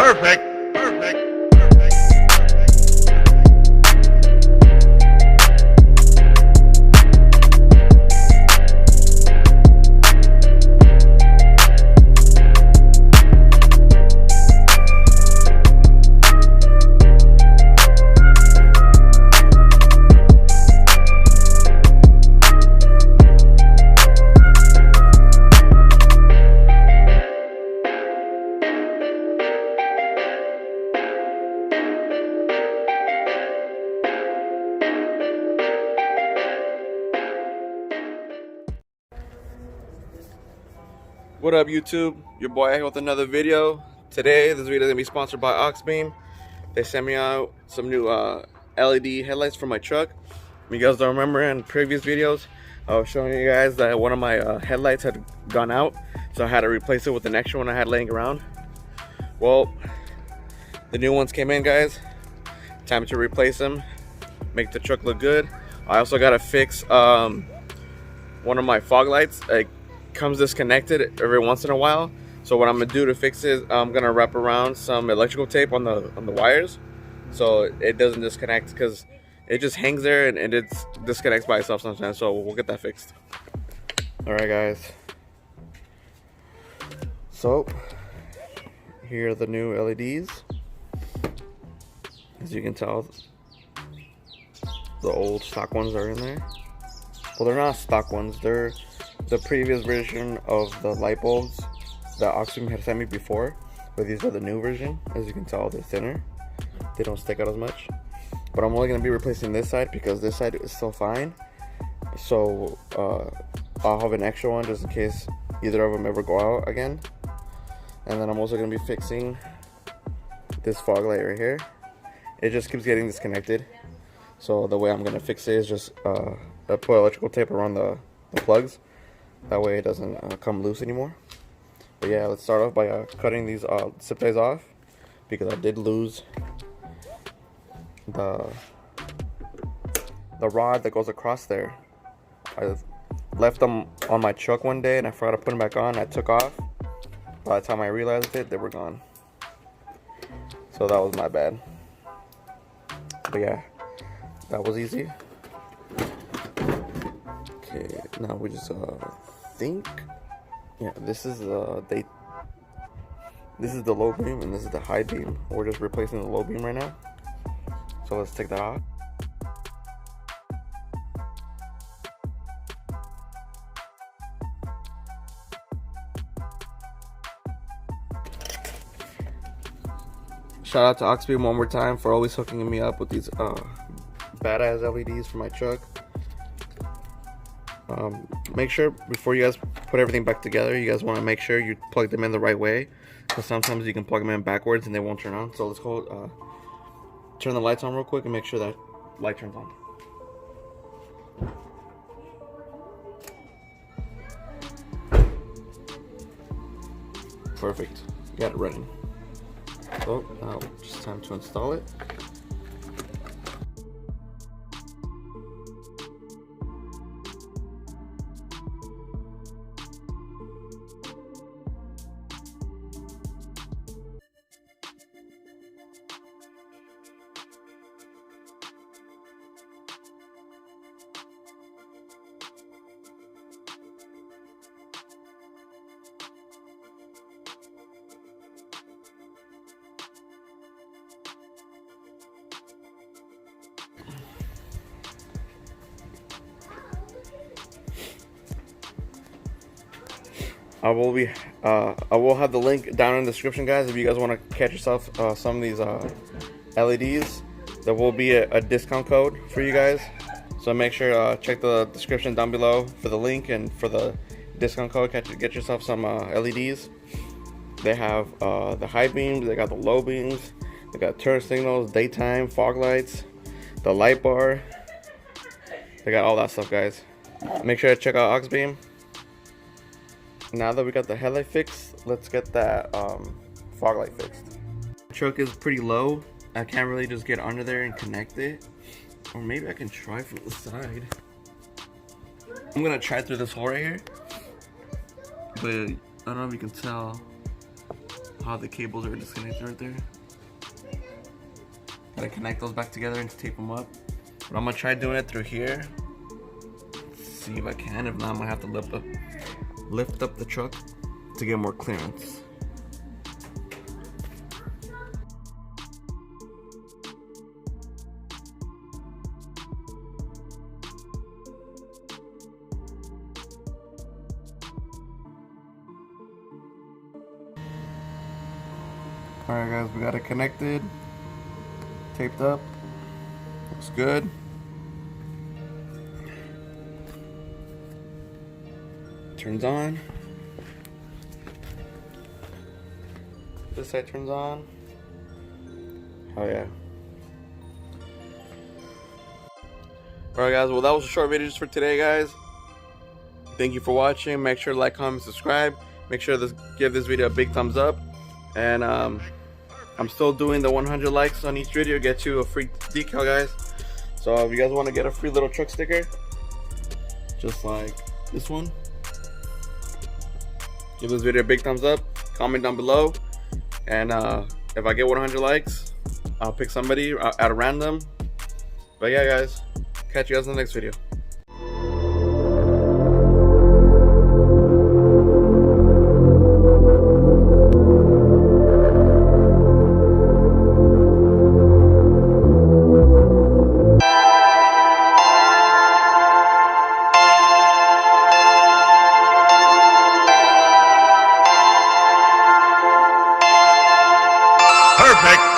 Perfect. Perfect. What up, YouTube? Your boy here with another video. Today, this video is gonna be sponsored by Auxbeam. They sent me out some new LED headlights for my truck. If you guys don't remember, in previous videos, I was showing you guys that one of my headlights had gone out, so I had to replace it with an extra one I had laying around. Well, the new ones came in, guys. Time to replace them, make the truck look good. I also gotta fix one of my fog lights. Comes disconnected every once in a while, so what I'm gonna do to fix it, I'm gonna wrap around some electrical tape on the wires so it doesn't disconnect, because it just hangs there and it disconnects by itself sometimes. So we'll get that fixed. All right, guys, so here are the new LEDs. As you can tell, the old stock ones are in there. Well, they're not stock ones, they're the previous version of the light bulbs that Auxbeam had sent me before, but these are the new version. As you can tell, they're thinner, they don't stick out as much. But I'm only going to be replacing this side because this side is still fine, so I'll have an extra one just in case either of them ever go out again. And then I'm also going to be fixing this fog light right here. It just keeps getting disconnected, so the way I'm going to fix it is just I put electrical tape around the plugs. That way it doesn't come loose anymore. But yeah, let's start off by cutting these zip ties off, because I did lose the rod that goes across there. I left them on my truck one day and I forgot to put them back on. I took off. By the time I realized it, they were gone. So that was my bad. But yeah, that was easy. Okay, now we just think, yeah, this is the low beam and this is the high beam. We're just replacing the low beam right now, so let's take that off. Shout out to Auxbeam one more time for always hooking me up with these badass LEDs for my truck. Make sure before you guys put everything back together, you guys want to make sure you plug them in the right way, because sometimes you can plug them in backwards and they won't turn on. So let's go turn the lights on real quick and make sure that light turns on. Perfect, got it running. So now it's time to install it. I will have the link down in the description, guys, if you guys want to catch yourself some of these LEDs. There will be a discount code for you guys, so make sure check the description down below for the link and for the discount code. Get yourself some LEDs. They have the high beams, they got the low beams, they got turn signals, daytime, fog lights, the light bar. They got all that stuff, guys. Make sure to check out Auxbeam. Now that we got the headlight fixed, let's get that fog light fixed. The truck is pretty low. I can't really just get under there and connect it. Or maybe I can try from the side. I'm gonna try through this hole right here. But I don't know if you can tell. how the cables are disconnected right there. Gotta connect those back together and tape them up. But I'm gonna try doing it through here. See if I can. If not, I'm gonna have to lift up the truck to get more clearance. Alright guys, we got it connected, taped up, looks good. Turns on. This side turns on. Oh yeah. Alright guys, well that was a short video just for today guys. Thank you for watching. Make sure to like, comment, subscribe. Make sure to give this video a big thumbs up. And I'm still doing the 100 likes on each video, get you a free decal guys. So if you guys want to get a free little truck sticker, just like this one, give this video a big thumbs up, comment down below, and if I get 100 likes, I'll pick somebody at a random. But yeah guys, catch you guys in the next video. Perfect.